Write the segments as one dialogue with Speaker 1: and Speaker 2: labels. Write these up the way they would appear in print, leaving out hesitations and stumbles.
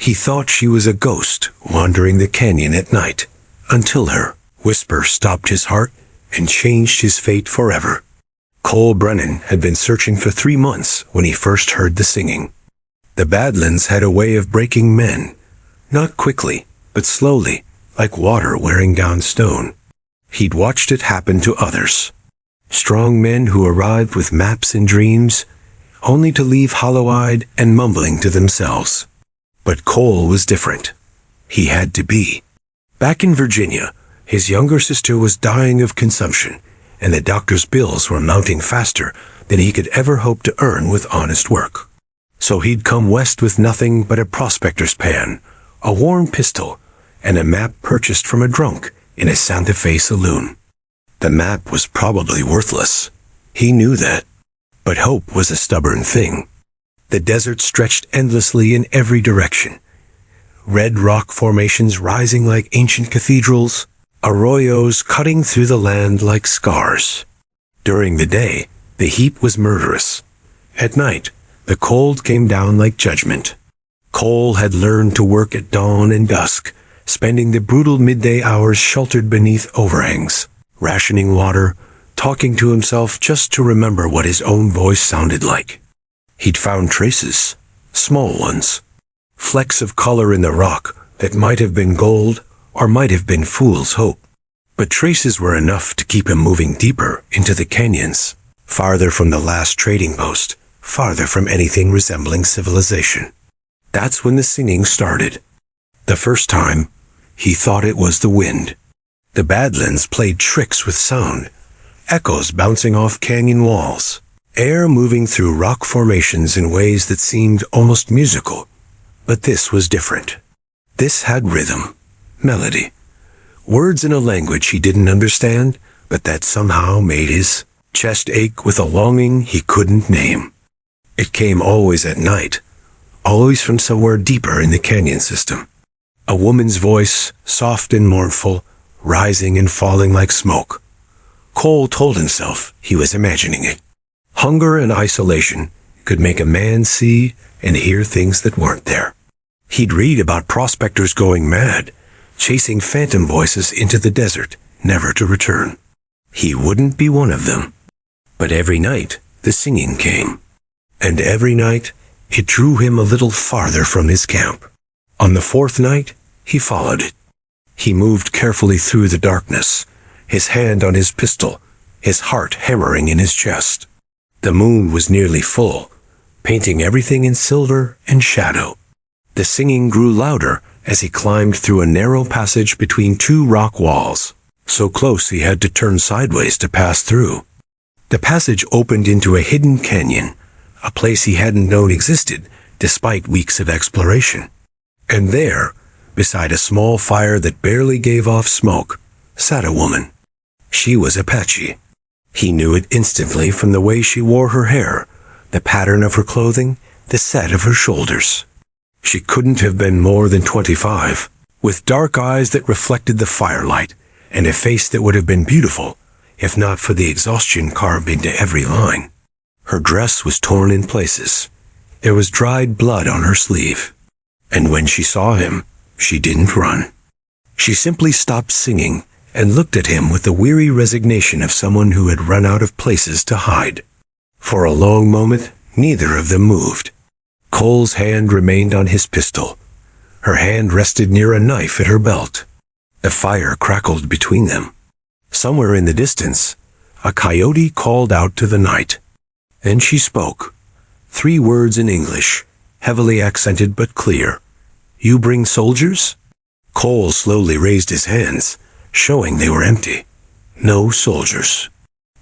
Speaker 1: He thought she was a ghost wandering the canyon at night, until her whisper stopped his heart and changed his fate forever. Cole Brennan had been searching for 3 months when he first heard the singing. The Badlands had a way of breaking men, not quickly, but slowly, like water wearing down stone. He'd watched it happen to others. Strong men who arrived with maps and dreams, only to leave hollow-eyed and mumbling to themselves. But Cole was different. He had to be. Back in Virginia, his younger sister was dying of consumption, and the doctor's bills were mounting faster than he could ever hope to earn with honest work. So he'd come west with nothing but a prospector's pan, a worn pistol, and a map purchased from a drunk in a Santa Fe saloon. The map was probably worthless. He knew that. But hope was a stubborn thing. The desert stretched endlessly in every direction. Red rock formations rising like ancient cathedrals, arroyos cutting through the land like scars. During the day, the heat was murderous. At night, the cold came down like judgment. Cole had learned to work at dawn and dusk, spending the brutal midday hours sheltered beneath overhangs, rationing water, talking to himself just to remember what his own voice sounded like. He'd found traces, small ones, flecks of color in the rock that might have been gold or might have been fool's hope. But traces were enough to keep him moving deeper into the canyons, farther from the last trading post, farther from anything resembling civilization. That's when the singing started. The first time, he thought it was the wind. The Badlands played tricks with sound, echoes bouncing off canyon walls, air moving through rock formations in ways that seemed almost musical. But this was different. This had rhythm, melody, words in a language he didn't understand, but that somehow made his chest ache with a longing he couldn't name. It came always at night, always from somewhere deeper in the canyon system. A woman's voice, soft and mournful, rising and falling like smoke. Cole told himself he was imagining it. Hunger and isolation could make a man see and hear things that weren't there. He'd read about prospectors going mad, chasing phantom voices into the desert, never to return. He wouldn't be one of them. But every night, the singing came. And every night, it drew him a little farther from his camp. On the 4th night, he followed it. He moved carefully through the darkness, his hand on his pistol, his heart hammering in his chest. The moon was nearly full, painting everything in silver and shadow. The singing grew louder as he climbed through a narrow passage between 2 rock walls, so close he had to turn sideways to pass through. The passage opened into a hidden canyon, a place he hadn't known existed despite weeks of exploration. And there, beside a small fire that barely gave off smoke, sat a woman. She was Apache. He knew it instantly from the way she wore her hair, the pattern of her clothing, the set of her shoulders. She couldn't have been more than 25, with dark eyes that reflected the firelight, and a face that would have been beautiful, if not for the exhaustion carved into every line. Her dress was torn in places. There was dried blood on her sleeve. And when she saw him, she didn't run. She simply stopped singing and looked at him with the weary resignation of someone who had run out of places to hide. For a long moment, neither of them moved. Cole's hand remained on his pistol. Her hand rested near a knife at her belt. The fire crackled between them. Somewhere in the distance, a coyote called out to the night. Then she spoke. 3 words in English, heavily accented but clear. "You bring soldiers?" Cole slowly raised his hands, showing they were empty. "No soldiers.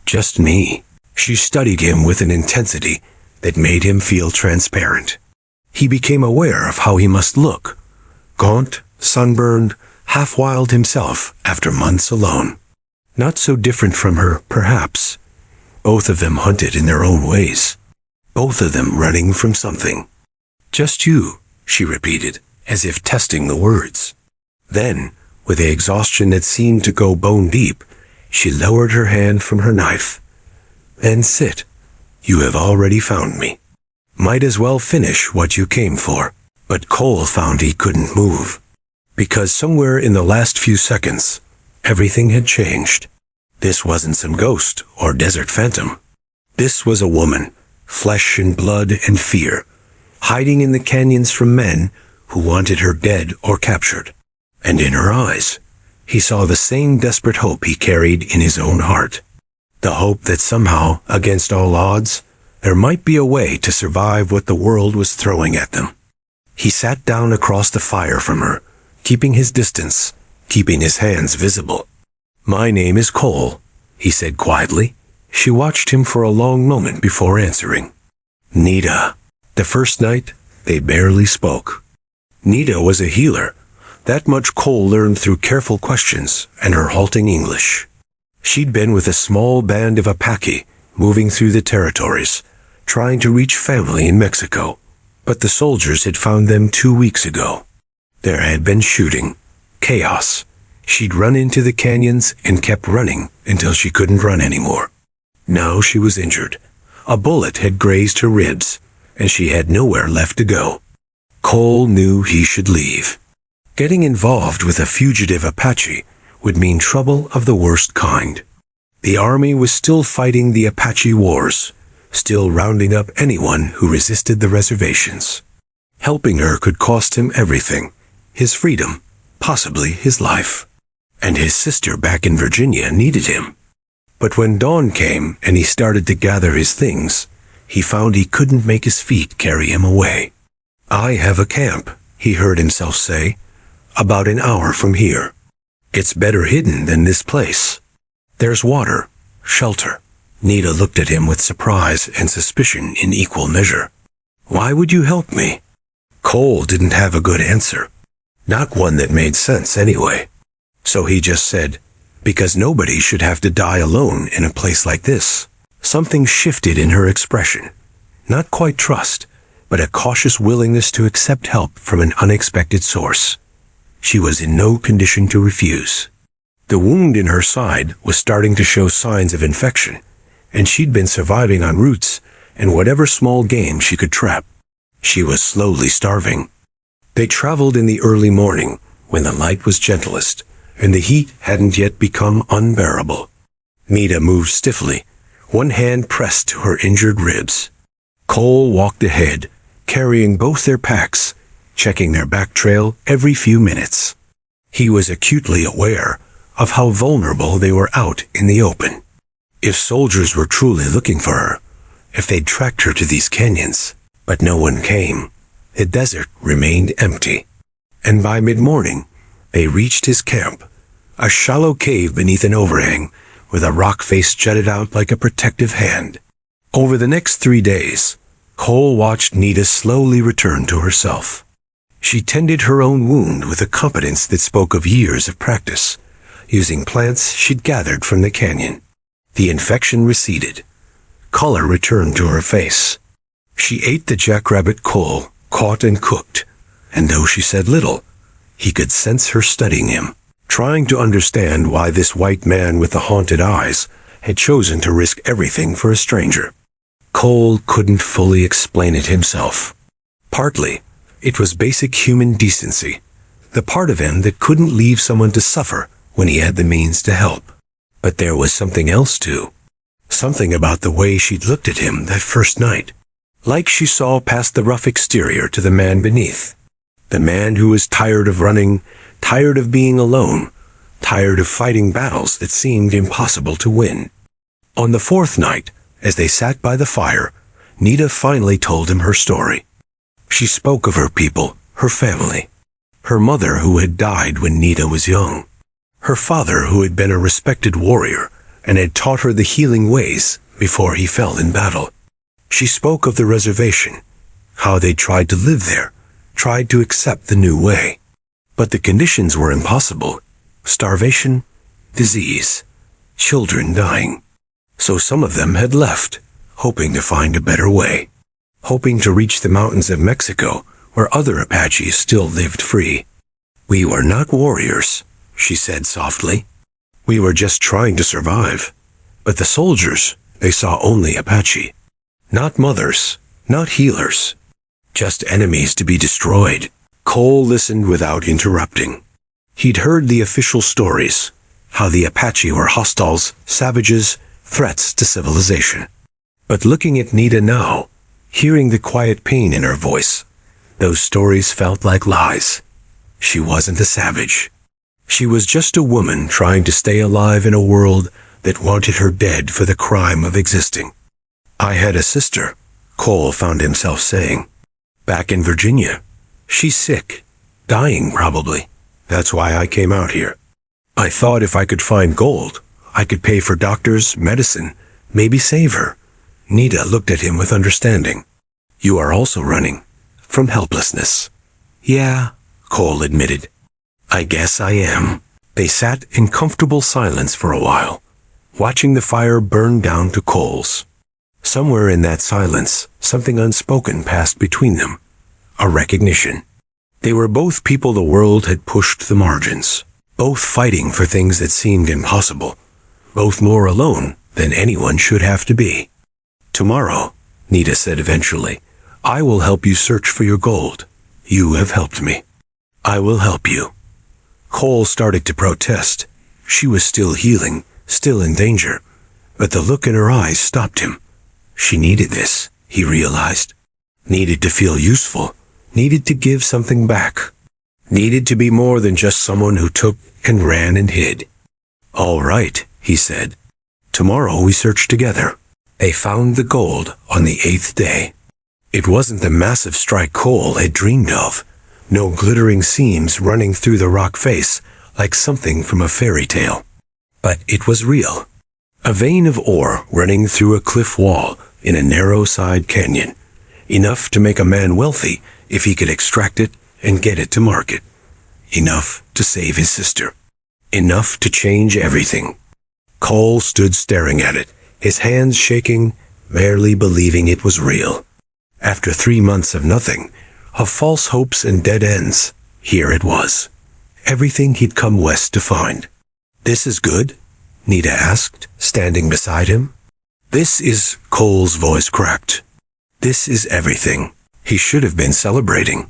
Speaker 1: Just me." She studied him with an intensity that made him feel transparent. He became aware of how he must look. Gaunt, sunburned, half-wild himself after months alone. Not so different from her, perhaps. Both of them hunted in their own ways. Both of them running from something. "Just you," she repeated, as if testing the words. Then, with the exhaustion that seemed to go bone deep, she lowered her hand from her knife. "Then sit. You have already found me. Might as well finish what you came for." But Cole found he couldn't move, because somewhere in the last few seconds, everything had changed. This wasn't some ghost or desert phantom. This was a woman, flesh and blood and fear, hiding in the canyons from men who wanted her dead or captured. And in her eyes, he saw the same desperate hope he carried in his own heart. The hope that somehow, against all odds, there might be a way to survive what the world was throwing at them. He sat down across the fire from her, keeping his distance, keeping his hands visible. "My name is Cole," he said quietly. She watched him for a long moment before answering. "Nita." The first night, they barely spoke. Nita was a healer. That much Cole learned through careful questions and her halting English. She'd been with a small band of Apache, moving through the territories, trying to reach family in Mexico. But the soldiers had found them 2 weeks ago. There had been shooting, chaos. She'd run into the canyons and kept running until she couldn't run anymore. Now she was injured. A bullet had grazed her ribs, and she had nowhere left to go. Cole knew he should leave. Getting involved with a fugitive Apache would mean trouble of the worst kind. The army was still fighting the Apache wars, still rounding up anyone who resisted the reservations. Helping her could cost him everything, his freedom, possibly his life. And his sister back in Virginia needed him. But when dawn came and he started to gather his things, he found he couldn't make his feet carry him away. "I have a camp," he heard himself say, "about an hour from here. It's better hidden than this place. There's water, shelter." Nita looked at him with surprise and suspicion in equal measure. "Why would you help me?" Cole didn't have a good answer. Not one that made sense anyway. So he just said, "Because nobody should have to die alone in a place like this." Something shifted in her expression. Not quite trust, but a cautious willingness to accept help from an unexpected source. She was in no condition to refuse. The wound in her side was starting to show signs of infection, and she'd been surviving on roots and whatever small game she could trap. She was slowly starving. They traveled in the early morning, when the light was gentlest, and the heat hadn't yet become unbearable. Nita moved stiffly, one hand pressed to her injured ribs. Cole walked ahead, carrying both their packs, checking their back trail every few minutes. He was acutely aware of how vulnerable they were out in the open. If soldiers were truly looking for her, if they'd tracked her to these canyons, but no one came, the desert remained empty. And by mid-morning, they reached his camp, a shallow cave beneath an overhang, where the rock face jutted out like a protective hand. Over the next 3 days, Cole watched Nita slowly return to herself. She tended her own wound with a competence that spoke of years of practice, using plants she'd gathered from the canyon. The infection receded. Color returned to her face. She ate the jackrabbit Cole caught and cooked, and though she said little, he could sense her studying him, trying to understand why this white man with the haunted eyes had chosen to risk everything for a stranger. Cole couldn't fully explain it himself. Partly, it was basic human decency, the part of him that couldn't leave someone to suffer when he had the means to help. But there was something else too. Something about the way she'd looked at him that first night. Like she saw past the rough exterior to the man beneath. The man who was tired of running, tired of being alone, tired of fighting battles that seemed impossible to win. On the 4th night, as they sat by the fire, Nita finally told him her story. She spoke of her people, her family. Her mother who had died when Nita was young. Her father who had been a respected warrior and had taught her the healing ways before he fell in battle. She spoke of the reservation, how they tried to live there, tried to accept the new way. But the conditions were impossible. Starvation, disease, children dying. So some of them had left, hoping to find a better way, hoping to reach the mountains of Mexico where other Apaches still lived free. "We were not warriors," she said softly. "We were just trying to survive. But the soldiers, they saw only Apache. Not mothers, not healers. just enemies to be destroyed. Cole listened without interrupting. He'd heard the official stories, how the Apache were hostiles, savages, threats to civilization. But looking at Nita now, hearing the quiet pain in her voice, those stories felt like lies. She wasn't a savage. She was just a woman trying to stay alive in a world that wanted her dead for the crime of existing. I had a sister, Cole found himself saying. Back in Virginia. She's sick. Dying, probably. That's why I came out here. I thought if I could find gold, I could pay for doctors, medicine, maybe save her. Nita looked at him with understanding. You are also running. From helplessness. Yeah, Cole admitted. I guess I am. They sat in comfortable silence for a while, watching the fire burn down to coals. Somewhere in that silence, something unspoken passed between them. A recognition. They were both people the world had pushed the margins, both fighting for things that seemed impossible, both more alone than anyone should have to be. Tomorrow, Nita said eventually, I will help you search for your gold. You have helped me. I will help you. Cole started to protest. She was still healing, still in danger, but the look in her eyes stopped him. She needed this, he realized. Needed to feel useful, needed to give something back, needed to be more than just someone who took and ran and hid. All right, he said. Tomorrow we search together. They found the gold on the 8th day. It wasn't the massive strike Cole had dreamed of. No glittering seams running through the rock face like something from a fairy tale. But it was real. A vein of ore running through a cliff wall in a narrow side canyon. Enough to make a man wealthy if he could extract it and get it to market. Enough to save his sister. Enough to change everything. Cole stood staring at it, his hands shaking, barely believing it was real. After 3 months of nothing, of false hopes and dead ends, here it was. Everything he'd come west to find. This is good? Nita asked, standing beside him. This is, Cole's voice cracked. This is everything. He should have been celebrating.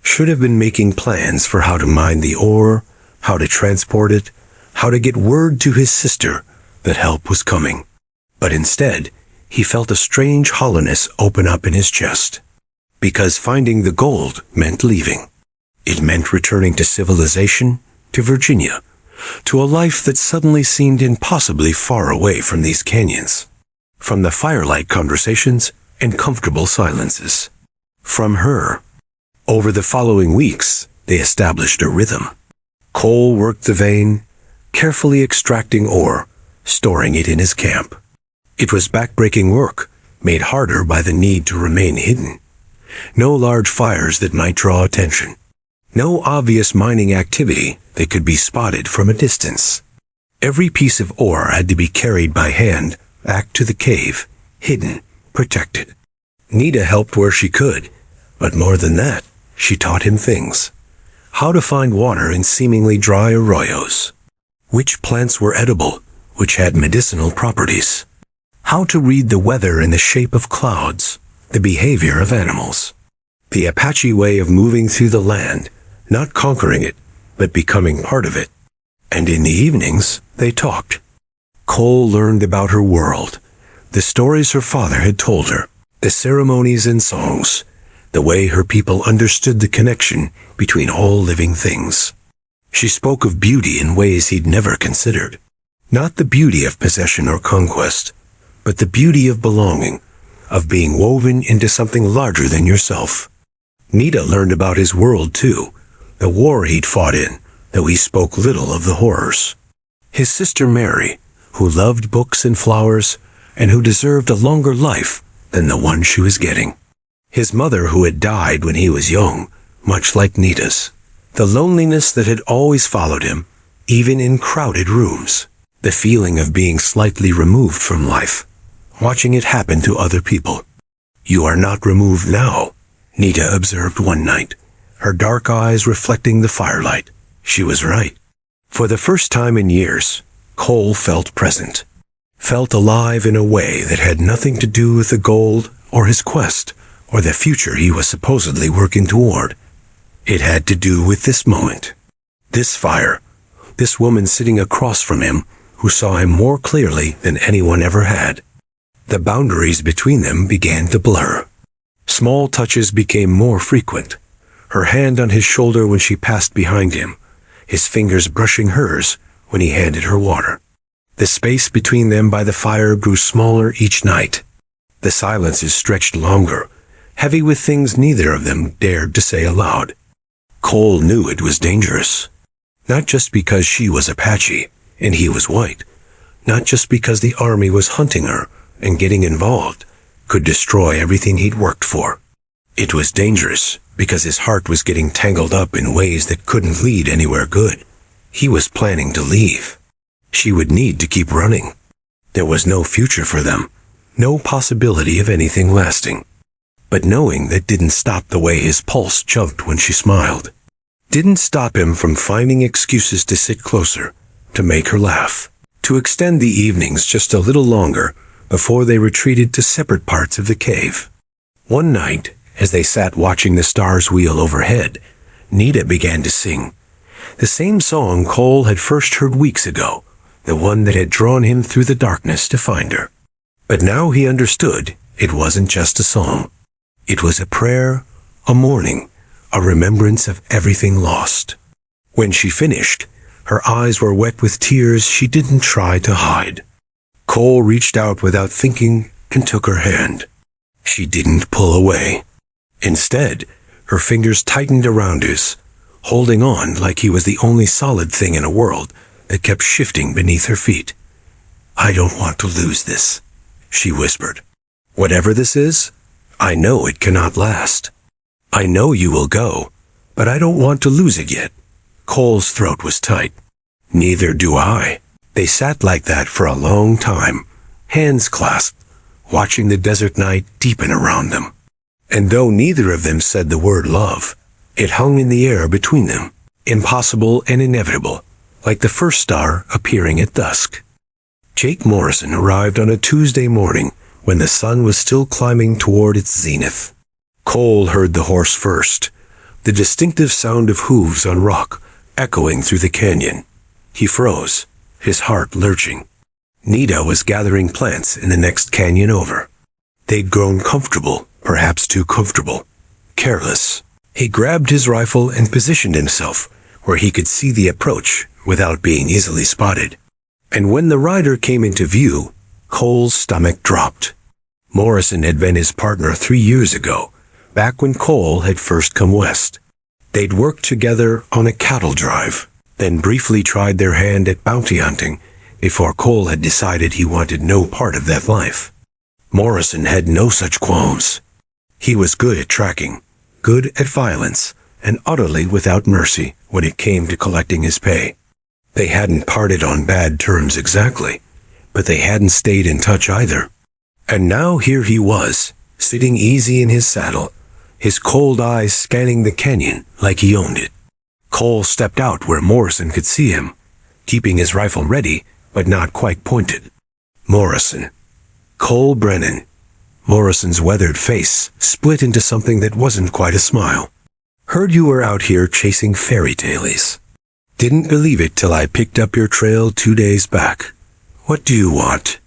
Speaker 1: Should have been making plans for how to mine the ore, how to transport it, how to get word to his sister that help was coming. But instead, he felt a strange hollowness open up in his chest. Because finding the gold meant leaving. It meant returning to civilization, to Virginia, to a life that suddenly seemed impossibly far away from these canyons. From the firelight conversations and comfortable silences. From her. Over the following weeks, they established a rhythm. Cole worked the vein, carefully extracting ore, storing it in his camp. It was backbreaking work, made harder by the need to remain hidden. No large fires that might draw attention. No obvious mining activity that could be spotted from a distance. Every piece of ore had to be carried by hand back to the cave, hidden, protected. Nita helped where she could, but more than that, she taught him things. How to find water in seemingly dry arroyos. Which plants were edible, which had medicinal properties. How to read the weather in the shape of clouds, the behavior of animals. The Apache way of moving through the land, not conquering it, but becoming part of it. And in the evenings, they talked. Cole learned about her world, the stories her father had told her, the ceremonies and songs, the way her people understood the connection between all living things. She spoke of beauty in ways he'd never considered. Not the beauty of possession or conquest, but the beauty of belonging, of being woven into something larger than yourself. Nita learned about his world too, the war he'd fought in, though he spoke little of the horrors. His sister Mary, who loved books and flowers, and who deserved a longer life than the one she was getting. His mother who had died when he was young, much like Nita's. The loneliness that had always followed him, even in crowded rooms. The feeling of being slightly removed from life, watching it happen to other people. You are not removed now, Nita observed one night, her dark eyes reflecting the firelight. She was right. For the first time in years, Cole felt present, felt alive in a way that had nothing to do with the gold or his quest or the future he was supposedly working toward. It had to do with this moment. This fire. This woman sitting across from him, who saw him more clearly than anyone ever had. The boundaries between them began to blur. Small touches became more frequent. Her hand on his shoulder when she passed behind him, his fingers brushing hers when he handed her water. The space between them by the fire grew smaller each night. The silences stretched longer, heavy with things neither of them dared to say aloud. Cole knew it was dangerous. Not just because she was Apache and he was white. Not just because the army was hunting her and getting involved could destroy everything he'd worked for. It was dangerous because his heart was getting tangled up in ways that couldn't lead anywhere good. He was planning to leave. She would need to keep running. There was no future for them, no possibility of anything lasting. But knowing that didn't stop the way his pulse jumped when she smiled. Didn't stop him from finding excuses to sit closer, to make her laugh, to extend the evenings just a little longer before they retreated to separate parts of the cave. One night, as they sat watching the stars wheel overhead, Nita began to sing. The same song Cole had first heard weeks ago, the one that had drawn him through the darkness to find her. But now he understood it wasn't just a song. It was a prayer, a mourning, a remembrance of everything lost. When she finished, her eyes were wet with tears she didn't try to hide. Cole reached out without thinking and took her hand. She didn't pull away. Instead, her fingers tightened around his, holding on like he was the only solid thing in a world that kept shifting beneath her feet. "I don't want to lose this," she whispered. "Whatever this is, I know it cannot last. I know you will go, but I don't want to lose it yet." Cole's throat was tight. "Neither do I." They sat like that for a long time, hands clasped, watching the desert night deepen around them. And though neither of them said the word love, it hung in the air between them, impossible and inevitable, like the first star appearing at dusk. Jake Morrison arrived on a Tuesday morning when the sun was still climbing toward its zenith. Cole heard the horse first, the distinctive sound of hooves on rock echoing through the canyon. He froze, his heart lurching. Nita was gathering plants in the next canyon over. They'd grown comfortable, perhaps too comfortable, careless. He grabbed his rifle and positioned himself where he could see the approach without being easily spotted. And when the rider came into view, Cole's stomach dropped. Morrison had been his partner 3 years ago, back when Cole had first come west. They'd worked together on a cattle drive, then briefly tried their hand at bounty hunting before Cole had decided he wanted no part of that life. Morrison had no such qualms. He was good at tracking, good at violence, and utterly without mercy when it came to collecting his pay. They hadn't parted on bad terms exactly, but they hadn't stayed in touch either. And now here he was, sitting easy in his saddle, his cold eyes scanning the canyon like he owned it. Cole stepped out where Morrison could see him, keeping his rifle ready, but not quite pointed. Morrison. Cole Brennan. Morrison's weathered face split into something that wasn't quite a smile. "Heard you were out here chasing fairy tales. Didn't believe it till I picked up your trail 2 days back. What do you want?"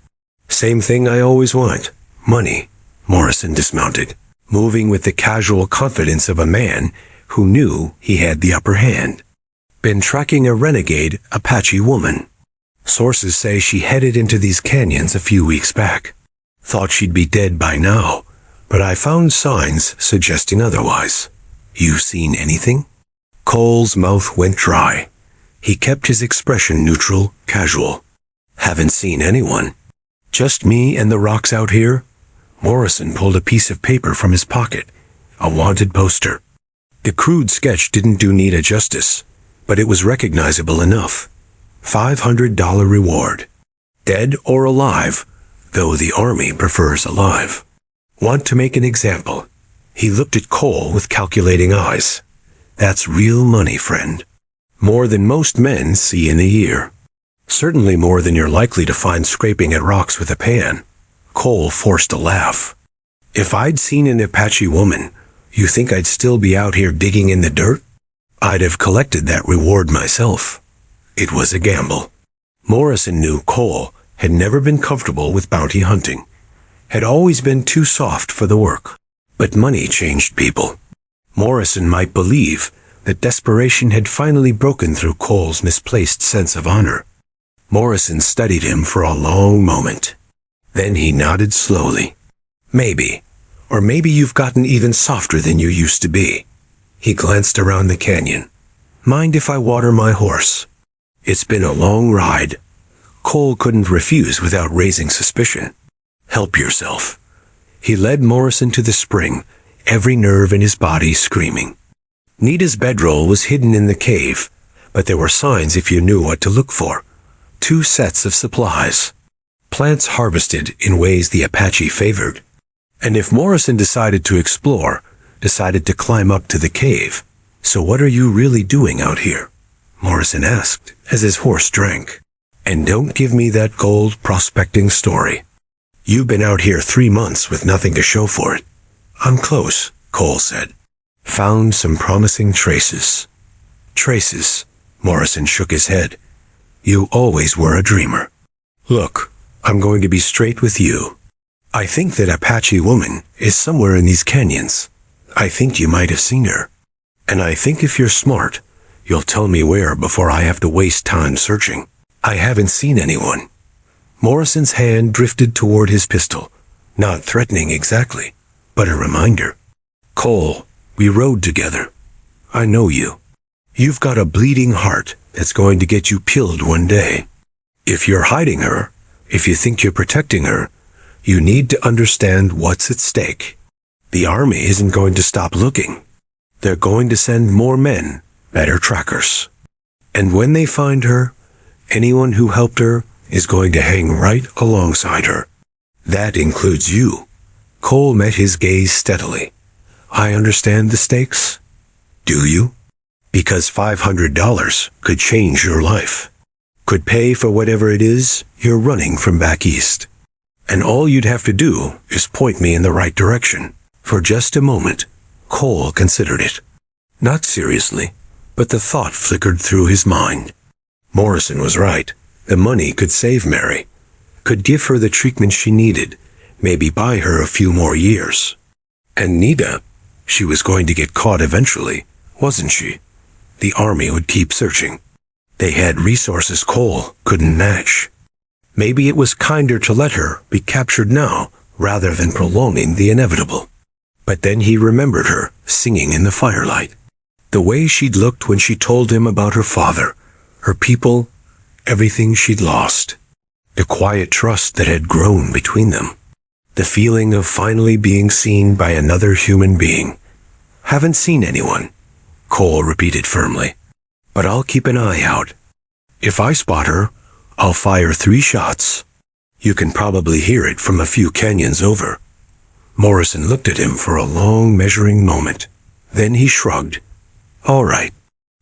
Speaker 1: "Same thing I always want. Money." Morrison dismounted, moving with the casual confidence of a man who knew he had the upper hand. "Been tracking a renegade Apache woman. Sources say she headed into these canyons a few weeks back. Thought she'd be dead by now, but I found signs suggesting otherwise. You seen anything?" Cole's mouth went dry. He kept his expression neutral, casual. "Haven't seen anyone. Just me and the rocks out here." Morrison pulled a piece of paper from his pocket, a wanted poster. The crude sketch didn't do Nita justice, but it was recognizable enough. $500 reward. Dead or alive, though the army prefers alive. "Want to make an example?" He looked at Cole with calculating eyes. "That's real money, friend. More than most men see in a year. Certainly more than you're likely to find scraping at rocks with a pan." Cole forced a laugh. If I'd seen an Apache woman, you think I'd still be out here digging in the dirt? I'd have collected that reward myself. It was a gamble. Morrison knew Cole had never been comfortable with bounty hunting, had always been too soft for the work. But money changed people. Morrison might believe that desperation had finally broken through Cole's misplaced sense of honor. Morrison studied him for a long moment. Then he nodded slowly. Maybe, or maybe you've gotten even softer than you used to be. He glanced around the canyon. Mind if I water my horse? It's been a long ride. Cole couldn't refuse without raising suspicion. Help yourself. He led Morrison to the spring, every nerve in his body screaming. Nita's bedroll was hidden in the cave, but there were signs if you knew what to look for. 2 sets of supplies. Plants harvested in ways the Apache favored. And if Morrison decided to explore, decided to climb up to the cave, so what are you really doing out here? Morrison asked as his horse drank. And don't give me that gold prospecting story. You've been out here 3 months with nothing to show for it. I'm close, Cole said. Found some promising traces. Traces, Morrison shook his head. You always were a dreamer. Look, I'm going to be straight with you. I think that Apache woman is somewhere in these canyons. I think you might have seen her. And I think if you're smart, you'll tell me where before I have to waste time searching. I haven't seen anyone. Morrison's hand drifted toward his pistol, not threatening exactly, but a reminder. Cole, we rode together. I know you. You've got a bleeding heart that's going to get you killed one day. If you're hiding her, if you think you're protecting her, you need to understand what's at stake. The army isn't going to stop looking. They're going to send more men, better trackers. And when they find her, anyone who helped her is going to hang right alongside her. That includes you. Cole met his gaze steadily. I understand the stakes. Do you? Because $500 could change your life. Could pay for whatever it is you're running from back east. And all you'd have to do is point me in the right direction. For just a moment, Cole considered it. Not seriously, but the thought flickered through his mind. Morrison was right. The money could save Mary, could give her the treatment she needed, maybe buy her a few more years. And Nita, she was going to get caught eventually, wasn't she? The army would keep searching. They had resources Cole couldn't match. Maybe it was kinder to let her be captured now, rather than prolonging the inevitable. But then he remembered her singing in the firelight. The way she'd looked when she told him about her father, her people, everything she'd lost. The quiet trust that had grown between them. The feeling of finally being seen by another human being. Haven't seen anyone, Cole repeated firmly. But I'll keep an eye out. If I spot her, I'll fire 3 shots. You can probably hear it from a few canyons over. Morrison looked at him for a long measuring moment. Then he shrugged. All right.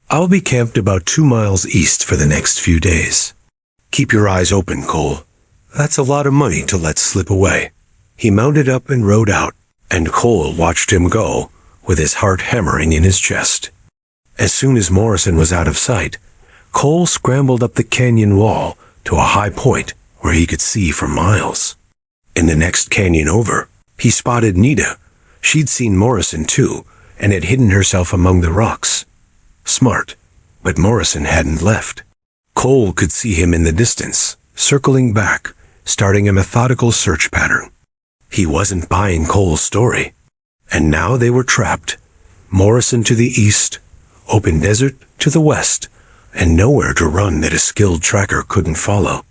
Speaker 1: I'll be camped about 2 miles east for the next few days. Keep your eyes open, Cole. That's a lot of money to let slip away. He mounted up and rode out, and Cole watched him go, with his heart hammering in his chest. As soon as Morrison was out of sight, Cole scrambled up the canyon wall to a high point where he could see for miles. In the next canyon over, he spotted Nita. She'd seen Morrison too, and had hidden herself among the rocks. Smart, but Morrison hadn't left. Cole could see him in the distance, circling back, starting a methodical search pattern. He wasn't buying Cole's story. And now they were trapped. Morrison to the east, open desert to the west, and nowhere to run that a skilled tracker couldn't follow.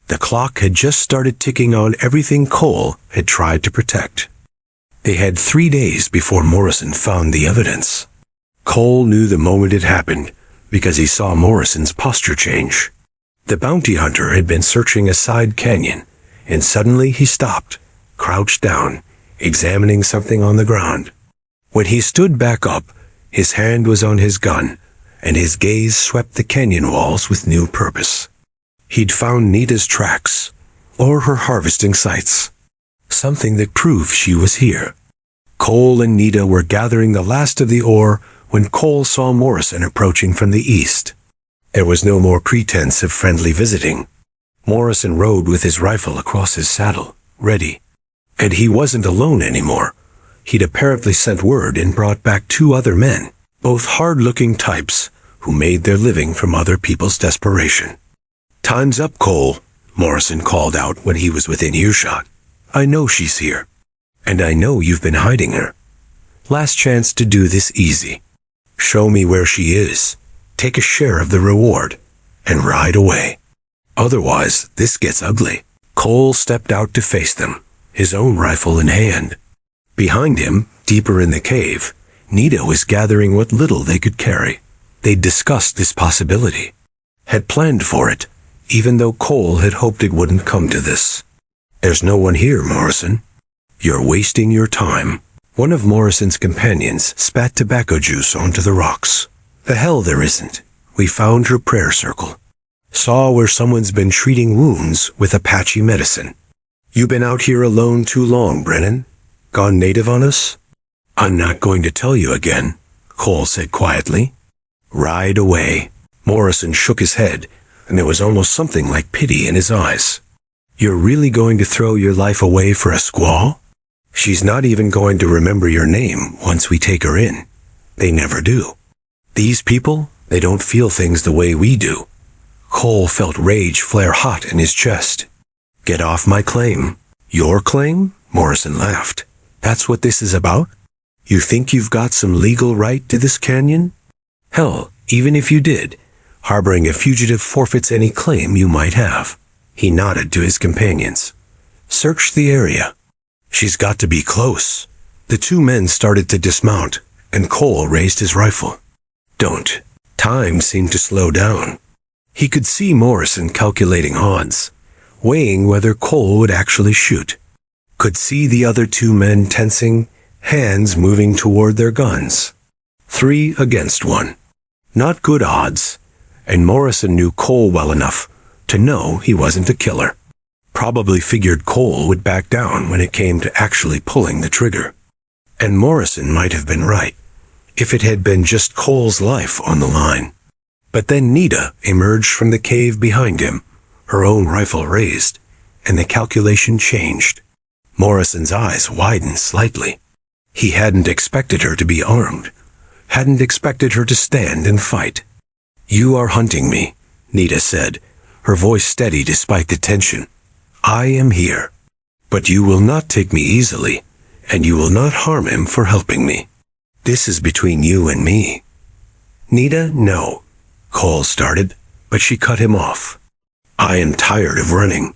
Speaker 1: The clock had just started ticking on everything Cole had tried to protect. They had 3 days before Morrison found the evidence. Cole knew the moment it happened because he saw Morrison's posture change. The bounty hunter had been searching a side canyon, and suddenly he stopped, crouched down, examining something on the ground. When he stood back up, his hand was on his gun, and his gaze swept the canyon walls with new purpose. He'd found Nita's tracks, or her harvesting sites. something that proved she was here. Cole and Nita were gathering the last of the ore when Cole saw Morrison approaching from the east. There was no more pretense of friendly visiting. Morrison rode with his rifle across his saddle, ready. And he wasn't alone anymore. He'd apparently sent word and brought back 2 other men, both hard-looking types who made their living from other people's desperation. "Time's up, Cole," Morrison called out when he was within earshot. "I know she's here. And I know you've been hiding her. Last chance to do this easy. Show me where she is, take a share of the reward, and ride away. Otherwise, this gets ugly." Cole stepped out to face them, his own rifle in hand. Behind him, deeper in the cave, Nita was gathering what little they could carry. They'd discussed this possibility, had planned for it, even though Cole had hoped it wouldn't come to this. "There's no one here, Morrison. You're wasting your time." One of Morrison's companions spat tobacco juice onto the rocks. "The hell there isn't. We found her prayer circle. Saw where someone's been treating wounds with Apache medicine. You been out here alone too long, Brennan? Gone native on us?" "I'm not going to tell you again," Cole said quietly. "Ride away." Morrison shook his head, and there was almost something like pity in his eyes. "You're really going to throw your life away for a squaw? She's not even going to remember your name once we take her in. They never do. These people, they don't feel things the way we do." Cole felt rage flare hot in his chest. "Get off my claim." "Your claim?" Morrison laughed. "That's what this is about? You think you've got some legal right to this canyon? Hell, even if you did, harboring a fugitive forfeits any claim you might have." He nodded to his companions. "Search the area. She's got to be close." The 2 men started to dismount, and Cole raised his rifle. "Don't." Time seemed to slow down. He could see Morrison calculating odds, weighing whether Cole would actually shoot. Could see the other 2 men tensing, hands moving toward their guns. 3 against 1. Not good odds, and Morrison knew Cole well enough to know he wasn't a killer. Probably figured Cole would back down when it came to actually pulling the trigger. And Morrison might have been right, if it had been just Cole's life on the line. But then Nita emerged from the cave behind him, her own rifle raised, and the calculation changed. Morrison's eyes widened slightly. He hadn't expected her to be armed, hadn't expected her to stand and fight. "You are hunting me," Nita said, her voice steady despite the tension. "I am here. But you will not take me easily, and you will not harm him for helping me. This is between you and me." "Nita, no," Cole started, but she cut him off. "I am tired of running.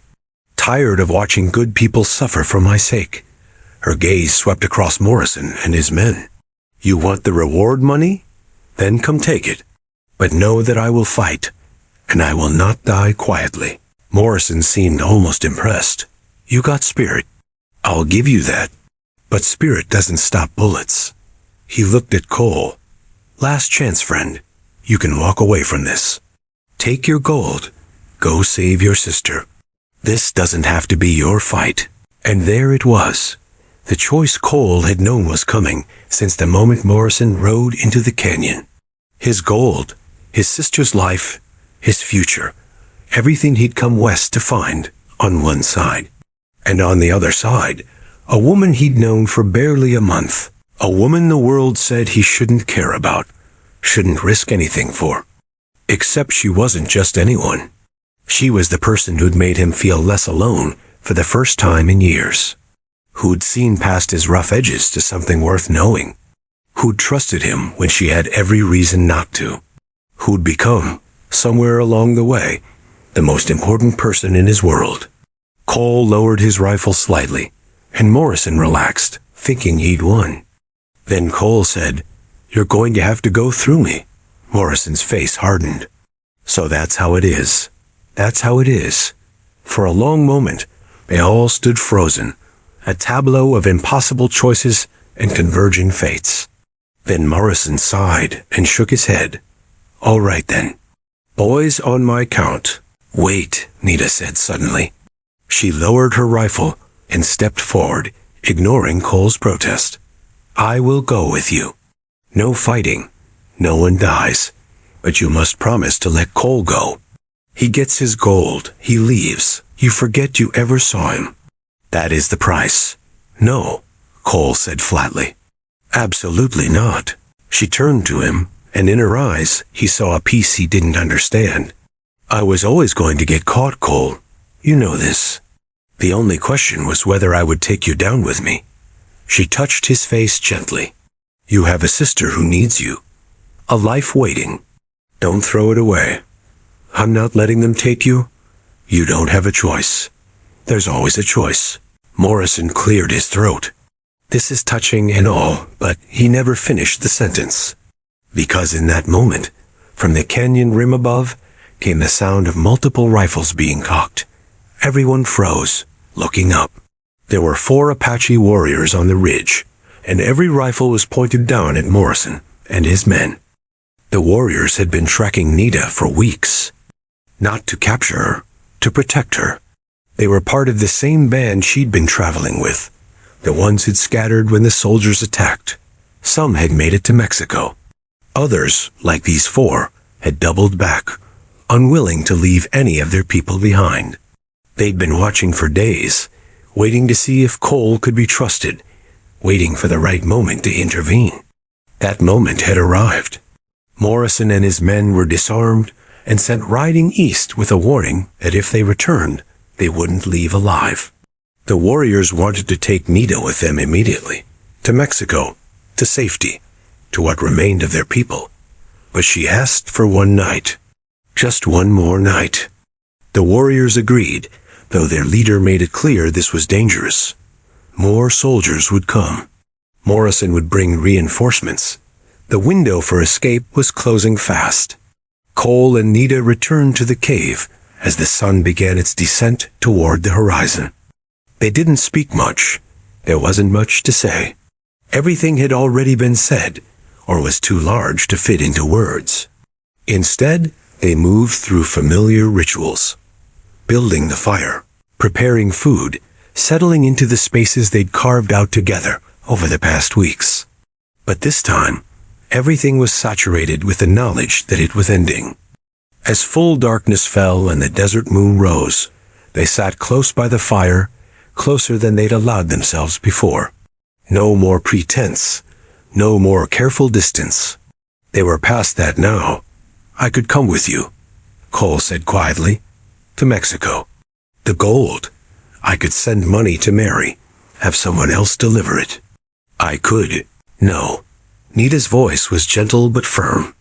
Speaker 1: Tired of watching good people suffer for my sake." Her gaze swept across Morrison and his men. "You want the reward money? Then come take it. But know that I will fight, and I will not die quietly." Morrison seemed almost impressed. "You got spirit. I'll give you that. But spirit doesn't stop bullets." He looked at Cole. "Last chance, friend. You can walk away from this. Take your gold. Go save your sister. This doesn't have to be your fight." And there it was. The choice Cole had known was coming since the moment Morrison rode into the canyon. His gold, his sister's life, his future, everything he'd come west to find on one side. And on the other side, a woman he'd known for barely a month. A woman the world said he shouldn't care about, shouldn't risk anything for. Except she wasn't just anyone. She was the person who'd made him feel less alone for the first time in years. Who'd seen past his rough edges to something worth knowing. Who'd trusted him when she had every reason not to. Who'd become, somewhere along the way, the most important person in his world. Cole lowered his rifle slightly, and Morrison relaxed, thinking he'd won. Then Cole said, "You're going to have to go through me." Morrison's face hardened. "So that's how it is. That's how it is." For a long moment, they all stood frozen, a tableau of impossible choices and converging fates. Then Morrison sighed and shook his head. "All right then. Boys, on my count." "Wait," Nita said suddenly. She lowered her rifle, and stepped forward, ignoring Cole's protest. I will go with you. No fighting. No one dies. But you must promise to let Cole go. He gets his gold. He leaves. You forget you ever saw him. That is the price. No, Cole said flatly. Absolutely not. She turned to him, and in her eyes he saw a piece he didn't understand. I was always going to get caught, Cole. You know this. The only question was whether I would take you down with me. She touched his face gently. You have a sister who needs you. A life waiting. Don't throw it away. I'm not letting them take you. You don't have a choice. There's always a choice. Morrison cleared his throat. This is touching and all, but he never finished the sentence. Because in that moment, from the canyon rim above, came the sound of multiple rifles being cocked. Everyone froze, looking up. There were 4 Apache warriors on the ridge, and every rifle was pointed down at Morrison and his men. The warriors had been tracking Nita for weeks. Not to capture her, to protect her. They were part of the same band she'd been traveling with. The ones who'd scattered when the soldiers attacked. Some had made it to Mexico. Others, like these 4, had doubled back, unwilling to leave any of their people behind. They'd been watching for days, waiting to see if Cole could be trusted, waiting for the right moment to intervene. That moment had arrived. Morrison and his men were disarmed and sent riding east with a warning that if they returned, they wouldn't leave alive. The warriors wanted to take Nita with them immediately, to Mexico, to safety, to what remained of their people. But she asked for one night. Just one more night. The warriors agreed, though their leader made it clear this was dangerous. More soldiers would come. Morrison would bring reinforcements. The window for escape was closing fast. Cole and Nita returned to the cave as the sun began its descent toward the horizon. They didn't speak much. There wasn't much to say. Everything had already been said, or was too large to fit into words. Instead, they moved through familiar rituals. Building the fire, preparing food, settling into the spaces they'd carved out together over the past weeks. But this time, everything was saturated with the knowledge that it was ending. As full darkness fell and the desert moon rose, they sat close by the fire, closer than they'd allowed themselves before. No more pretense, no more careful distance. They were past that now. I could come with you, Cole said quietly, to Mexico. The gold. I could send money to Mary, have someone else deliver it. I could. No. Nita's voice was gentle but firm.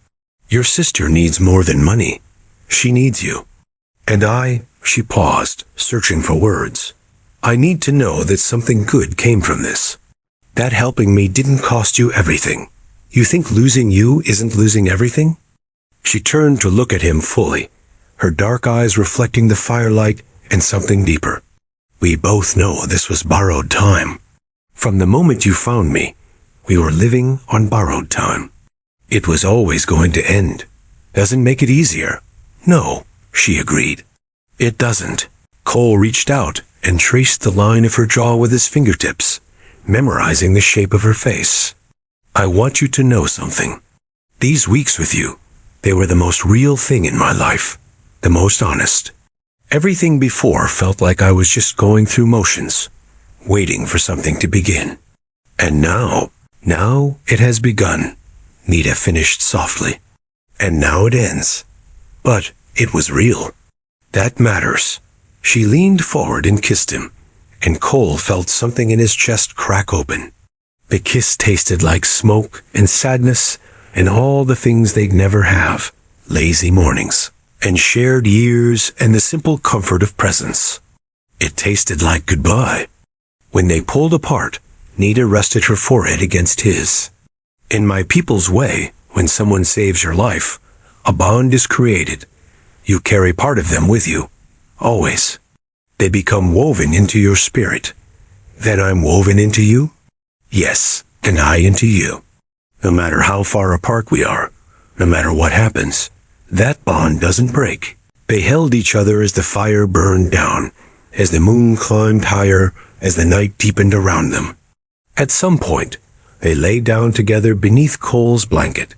Speaker 1: Your sister needs more than money. She needs you. And she paused, searching for words. I need to know that something good came from this. That helping me didn't cost you everything. You think losing you isn't losing everything? She turned to look at him fully, her dark eyes reflecting the firelight and something deeper. We both know this was borrowed time. From the moment you found me, we were living on borrowed time. It was always going to end. Doesn't make it easier. No, she agreed. It doesn't. Cole reached out and traced the line of her jaw with his fingertips, memorizing the shape of her face. I want you to know something. These weeks with you, they were the most real thing in my life, the most honest. Everything before felt like I was just going through motions, waiting for something to begin. And now it has begun, Nita finished softly. And now it ends. But it was real. That matters. She leaned forward and kissed him, and Cole felt something in his chest crack open. The kiss tasted like smoke and sadness and all the things they'd never have, lazy mornings, and shared years and the simple comfort of presence. It tasted like goodbye. When they pulled apart, Nita rested her forehead against his. In my people's way, when someone saves your life, a bond is created. You carry part of them with you. Always. They become woven into your spirit. Then I'm woven into you? Yes, and I into you. No matter how far apart we are, no matter what happens, that bond doesn't break. They held each other as the fire burned down, as the moon climbed higher, as the night deepened around them. At some point, they lay down together beneath Cole's blanket,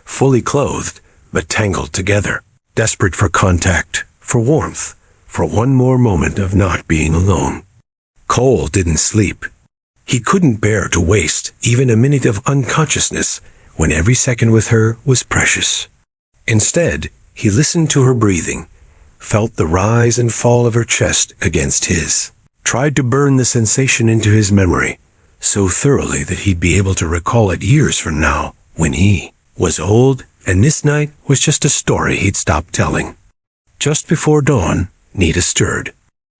Speaker 1: fully clothed but tangled together, desperate for contact, for warmth, for one more moment of not being alone. Cole didn't sleep. He couldn't bear to waste even a minute of unconsciousness when every second with her was precious. Instead, he listened to her breathing, felt the rise and fall of her chest against his, tried to burn the sensation into his memory so thoroughly that he'd be able to recall it years from now when he was old and this night was just a story he'd stopped telling. Just before dawn, Nita stirred.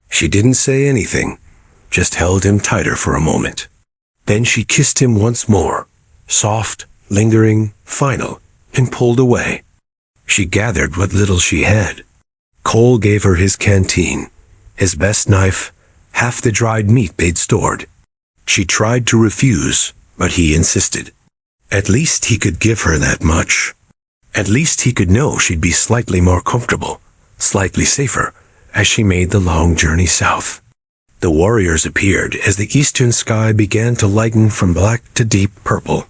Speaker 1: She didn't say anything, just held him tighter for a moment. Then she kissed him once more, soft, lingering, final, and pulled away. She gathered what little she had. Cole gave her his canteen, his best knife, half the dried meat they'd stored. She tried to refuse, but he insisted. At least he could give her that much. At least he could know she'd be slightly more comfortable, slightly safer, as she made the long journey south. The warriors appeared as the eastern sky began to lighten from black to deep purple.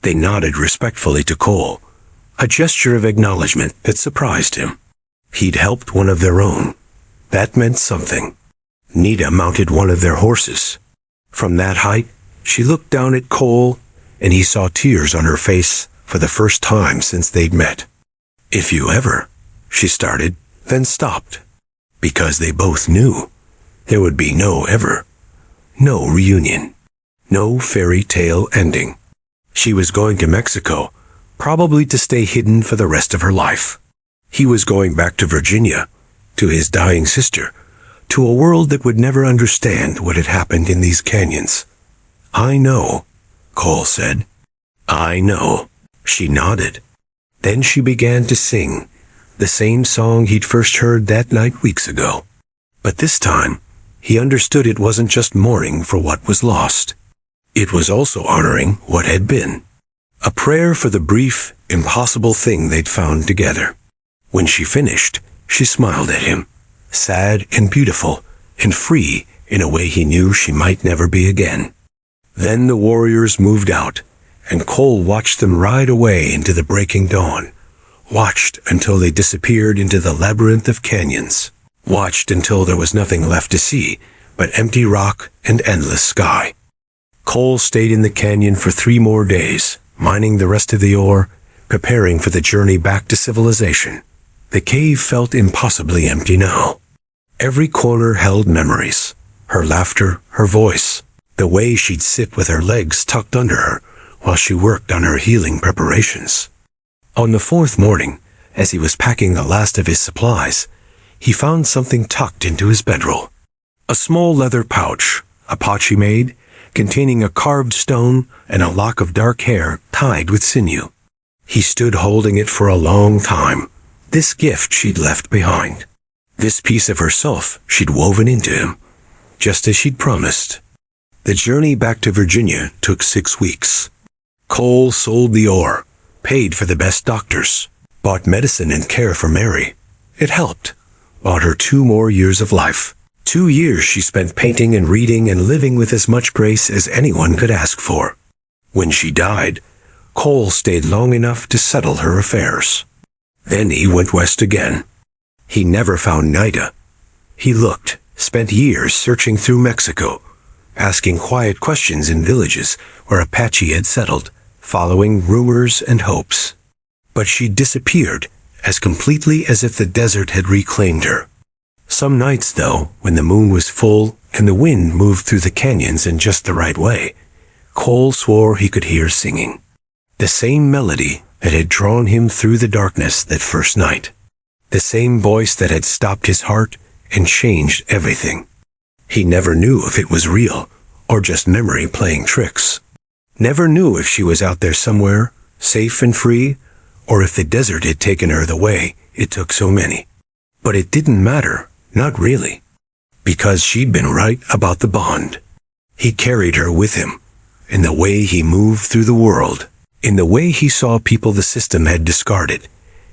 Speaker 1: They nodded respectfully to Cole, a gesture of acknowledgement that surprised him. He'd helped one of their own. That meant something. Nita mounted one of their horses. From that height, she looked down at Cole, and he saw tears on her face for the first time since they'd met. "If you ever," she started, then stopped, because they both knew there would be no ever, no reunion, no fairy tale ending. She was going to Mexico, probably to stay hidden for the rest of her life. He was going back to Virginia, to his dying sister, to a world that would never understand what had happened in these canyons. "I know," Cole said. "I know." She nodded. Then she began to sing, the same song he'd first heard that night weeks ago. But this time, he understood it wasn't just mourning for what was lost. It was also honoring what had been. A prayer for the brief, impossible thing they'd found together. When she finished, she smiled at him, sad and beautiful, and free in a way he knew she might never be again. Then the warriors moved out, and Cole watched them ride away into the breaking dawn, watched until they disappeared into the labyrinth of canyons, watched until there was nothing left to see but empty rock and endless sky. Cole stayed in the canyon for 3 more days, mining the rest of the ore, preparing for the journey back to civilization. The cave felt impossibly empty now. Every corner held memories, her laughter, her voice, the way she'd sit with her legs tucked under her while she worked on her healing preparations. On the 4th morning, as he was packing the last of his supplies, he found something tucked into his bedroll. A small leather pouch, Apache made, containing a carved stone and a lock of dark hair tied with sinew. He stood holding it for a long time, this gift she'd left behind. This piece of herself she'd woven into him, just as she'd promised. The journey back to Virginia took 6 weeks. Cole sold the ore, paid for the best doctors, bought medicine and care for Mary. It helped, bought her 2 more years of life. 2 years she spent painting and reading and living with as much grace as anyone could ask for. When she died, Cole stayed long enough to settle her affairs. Then he went west again. He never found Nita. He looked, spent years searching through Mexico, asking quiet questions in villages where Apache had settled, following rumors and hopes. But she disappeared as completely as if the desert had reclaimed her. Some nights, though, when the moon was full and the wind moved through the canyons in just the right way, Cole swore he could hear singing. The same melody that had drawn him through the darkness that first night. The same voice that had stopped his heart and changed everything. He never knew if it was real or just memory playing tricks. Never knew if she was out there somewhere, safe and free, or if the desert had taken her the way it took so many. But it didn't matter, not really, because she'd been right about the bond. He carried her with him, in the way he moved through the world, in the way he saw people the system had discarded,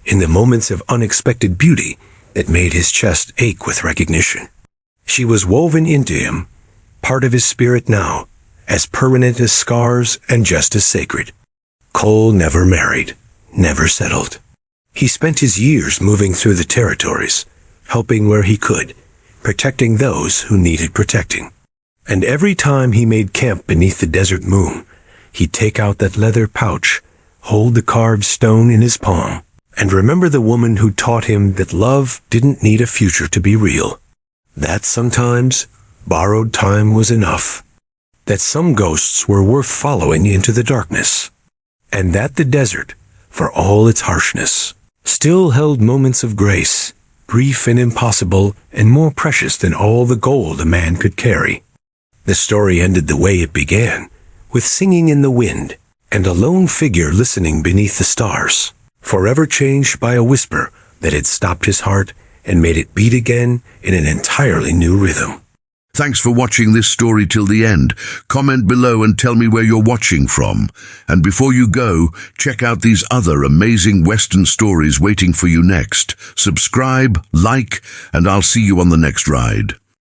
Speaker 1: in the moments of unexpected beauty that made his chest ache with recognition. She was woven into him, part of his spirit now, as permanent as scars and just as sacred. Cole never married, never settled. He spent his years moving through the territories, helping where he could, protecting those who needed protecting. And every time he made camp beneath the desert moon, he'd take out that leather pouch, hold the carved stone in his palm, and remember the woman who taught him that love didn't need a future to be real. That sometimes borrowed time was enough. That some ghosts were worth following into the darkness. And that the desert, for all its harshness, still held moments of grace, brief and impossible and more precious than all the gold a man could carry. The story ended the way it began, with singing in the wind and a lone figure listening beneath the stars, forever changed by a whisper that had stopped his heart and made it beat again in an entirely new rhythm.
Speaker 2: Thanks for watching this story till the end. Comment below and tell me where you're watching from. And before you go, check out these other amazing Western stories waiting for you next. Subscribe, like, and I'll see you on the next ride.